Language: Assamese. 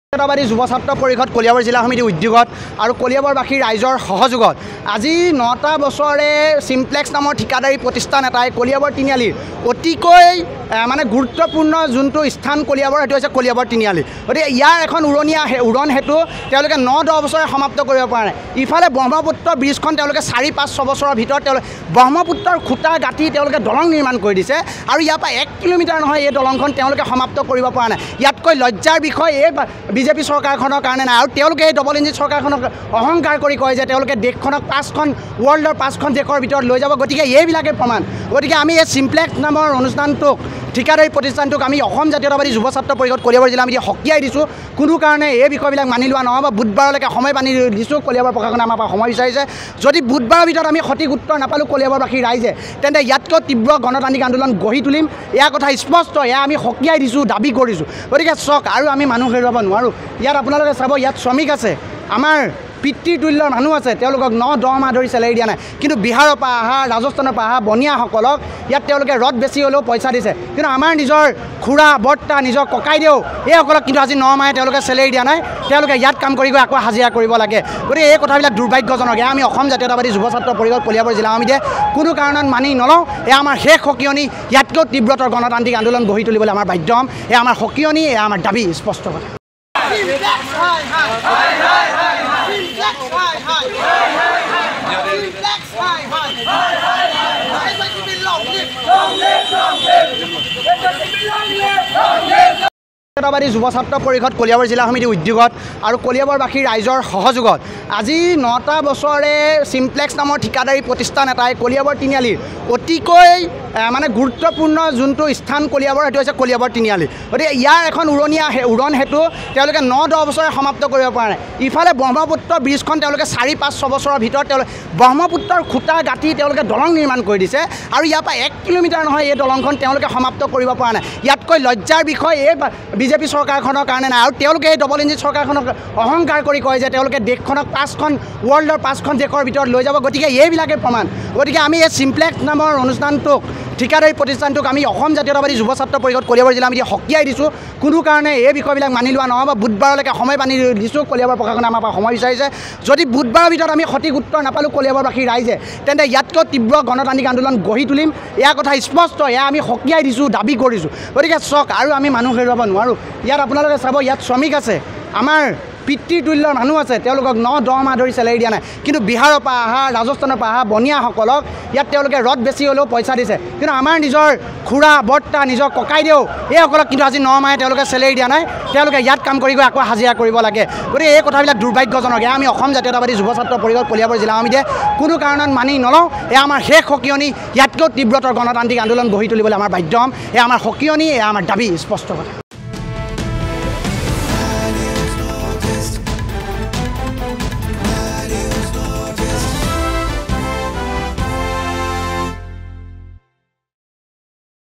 জাতীয়তাবাদী যুৱ ছাত্ৰ পৰিষদ কলিয়াবৰ জিলা সমিতি উদ্যোগত আৰু কলিয়াবৰবাসী ৰাইজৰ সহযোগত আজি 9টা বছৰে চিমপ্লেক্স নামৰ ঠিকাদাৰী প্ৰতিষ্ঠান এটাই কলিয়াবৰ তিনিআলিৰ অতিকৈ মানে গুৰুত্বপূৰ্ণ যোনটো স্থান কলিয়াবৰ সেইটো হৈছে কলিয়াবৰ তিনিআলি গতিকে ইয়াৰ এখন উৰণ হেতু তেওঁলোকে 9-10 বছৰে সমাপ্ত কৰিব পৰা নাই ইফালে ব্ৰহ্মপুত্ৰ ব্ৰিজখন তেওঁলোকে 4-5 বছৰৰ ভিতৰত তেওঁলোকে ব্ৰহ্মপুত্ৰৰ খুঁটা গাঁঠি তেওঁলোকে দলং নিৰ্মাণ কৰি দিছে আৰু ইয়াৰ পৰা 1 কিলোমিটাৰ নহয় এই দলংখন তেওঁলোকে সমাপ্ত কৰিব পৰা নাই ইয়াতকৈ লজ্জাৰ বিষয় এই বিজেপি চৰকাৰখনৰ কাৰণে নাই আৰু তেওঁলোকে এই ডবল ইঞ্জিন চৰকাৰখনক অহংকাৰ কৰি কয় যে তেওঁলোকে দেশখনক 5খন ৱৰ্ল্ডৰ 5খন দেশৰ ভিতৰত লৈ যাব গতিকে এইবিলাকে প্ৰমাণ গতিকে আমি এই চিমপ্লেক্স নামৰ অনুষ্ঠানটোক ঠিকাদাৰী প্ৰতিষ্ঠানটোক আমি অসম জাতীয়তাবাদী যুৱ ছাত্ৰ পৰিষদ কলিয়াবৰ জিলা সমিতি সকীয়াই দিছোঁ কোনো কাৰণে এই বিষয়বিলাক মানি লোৱা নহ'ব বুধবাৰলৈকে সময় বান্ধি দিছোঁ কলিয়াবৰ প্ৰশাসনে আমাৰ পৰা সময় বিচাৰিছে যদি বুধবাৰৰ ভিতৰত আমি সঠিক উত্তৰ নাপালোঁ কলিয়াবৰবাসী ৰাইজে তেন্তে ইয়াতকৈ তীব্ৰ গণতান্ত্ৰিক আন্দোলন গঢ়ি তুলিম এয়া কথা স্পষ্ট এয়া আমি সকীয়াই দিছোঁ দাবী কৰিছোঁ গতিকে চক আৰু আমি মানুহ হেৰুৱাব নোৱাৰোঁ ইয়াত আপোনালোকে চাব ইয়াত শ্ৰমিক আছে আমাৰ পিতৃতুল্যৰ মানুহ আছে তেওঁলোকক 9-10 মাহ ধৰি চেলেৰি দিয়া নাই কিন্তু বিহাৰৰ পৰা অহা ৰাজস্থানৰ পৰা অহা বনিয়াসকলক ইয়াত তেওঁলোকে ৰদ বেছি হ'লেও পইচা দিছে কিন্তু আমাৰ নিজৰ খুৰা বৰ্তা নিজৰ ককাইদেউ এইসকলক কিন্তু আজি 9 মাহে তেওঁলোকে চেলেৰি দিয়া নাই তেওঁলোকে ইয়াত কাম কৰি গৈ আকৌ হাজিৰা কৰিব লাগে গতিকে এই কথাবিলাক দুৰ্ভাগ্যজনক আমি অসম জাতীয়তাবাদী যুৱ ছাত্ৰ পৰিষদ কলিয়াবৰ জিলা সমিতিয়ে কোনো কাৰণত মানি নলওঁ এয়া আমাৰ শেষ সকিয়নি ইয়াতকৈ তীব্ৰতৰ গণতান্ত্ৰিক আন্দোলন গঢ়ি তুলিবলৈ আমাৰ বাধ্য হ'ম এয়া আমাৰ সকিয়নি এয়া আমাৰ দাবী স্পষ্ট কথা জাতীয়তাবাদী যুৱ ছাত্ৰ পৰিষদ কলিয়াবৰ জিলা সমিতি উদ্যোগত আৰু কলিয়াবৰবাসী ৰাইজৰ সহযোগত আজি 9টা বছৰে চিমপ্লেক্স নামৰ ঠিকাদাৰী প্ৰতিষ্ঠান এটাই কলিয়াবৰ তিনিআলিৰ অতিকৈ মানে গুৰুত্বপূৰ্ণ যোনটো স্থান কলিয়াবৰ সেইটো হৈছে কলিয়াবৰ তিনিআলি গতিকে ইয়াৰ এখন উৰণ হেতু তেওঁলোকে 9-10 বছৰে সমাপ্ত কৰিব পৰা নাই ইফালে ব্ৰহ্মপুত্ৰ ব্ৰিজখন তেওঁলোকে 4-5 বছৰৰ ভিতৰত তেওঁলোকে ব্ৰহ্মপুত্ৰৰ খুঁটা গাঁঠি তেওঁলোকে দলং নিৰ্মাণ কৰি দিছে আৰু ইয়াৰ পৰা 1 কিলোমিটাৰ নহয় এই দলংখন তেওঁলোকে সমাপ্ত কৰিব পৰা নাই ইয়াতকৈ লজ্জাৰ বিষয় এই বিজেপি চৰকাৰখনৰ কাৰণে নাই আৰু তেওঁলোকে এই ডবল ইঞ্জিন চৰকাৰখনক অহংকাৰ কৰি কয় যে তেওঁলোকে দেশখনক 5খন ৱৰ্ল্ডৰ 5খন দেশৰ ভিতৰত লৈ যাব গতিকে এইবিলাকে প্ৰমাণ গতিকে আমি এই চিমপ্লেক্স নামৰ অনুষ্ঠানটোক ঠিকাদাৰী প্ৰতিষ্ঠানটোক আমি অসম জাতীয়তাবাদী যুৱ ছাত্ৰ পৰিষদ কলিয়াবৰ জিলা সমিতি সকীয়াই দিছোঁ কোনো কাৰণে এই বিষয়বিলাক মানি লোৱা নহ'ব বুধবাৰলৈকে সময় বান্ধি দিছোঁ কলিয়াবৰ প্ৰশাসনে আমাৰ পৰা সময় বিচাৰিছে যদি বুধবাৰৰ ভিতৰত আমি সঠিক উত্তৰ নাপালোঁ কলিয়াবৰবাসী ৰাইজে তেন্তে ইয়াতকৈ তীব্ৰ গণতান্ত্ৰিক আন্দোলন গঢ়ি তুলিম এয়া কথা স্পষ্ট এয়া আমি সকীয়াই দিছোঁ দাবী কৰিছোঁ গতিকে চক আৰু আমি মানুহ হেৰুৱাব নোৱাৰোঁ ইয়াত আপোনালোকে চাব ইয়াত শ্ৰমিক আছে আমাৰ পিতৃতুল্যৰ মানুহ আছে তেওঁলোকক 9-10 মাহ ধৰি চেলেৰি দিয়া নাই কিন্তু বিহাৰৰ পৰা অহা ৰাজস্থানৰ পৰা অহা বনিয়াসকলক ইয়াত তেওঁলোকে ৰদ বেছি হ'লেও পইচা দিছে কিন্তু আমাৰ নিজৰ খুৰা বৰ্তা নিজৰ ককাইদেউ এইসকলক কিন্তু আজি 9 মাহে তেওঁলোকে চেলেৰি দিয়া নাই তেওঁলোকে ইয়াত কাম কৰি গৈ আকৌ হাজিৰা কৰিব লাগে গতিকে এই কথাবিলাক দুৰ্ভাগ্যজনক আমি অসম জাতীয়তাবাদী যুৱ ছাত্ৰ পৰিষদ কলিয়াবৰ জিলা সমিতিয়ে কোনো কাৰণত মানি নলওঁ এয়া আমাৰ শেষ সকিয়নি ইয়াতকৈ তীব্ৰতৰ গণতান্ত্ৰিক আন্দোলন গঢ়ি তুলিবলৈ আমাৰ বাধ্য হ'ম এয়া আমাৰ সকিয়নি এয়া আমাৰ দাবী স্পষ্ট কথা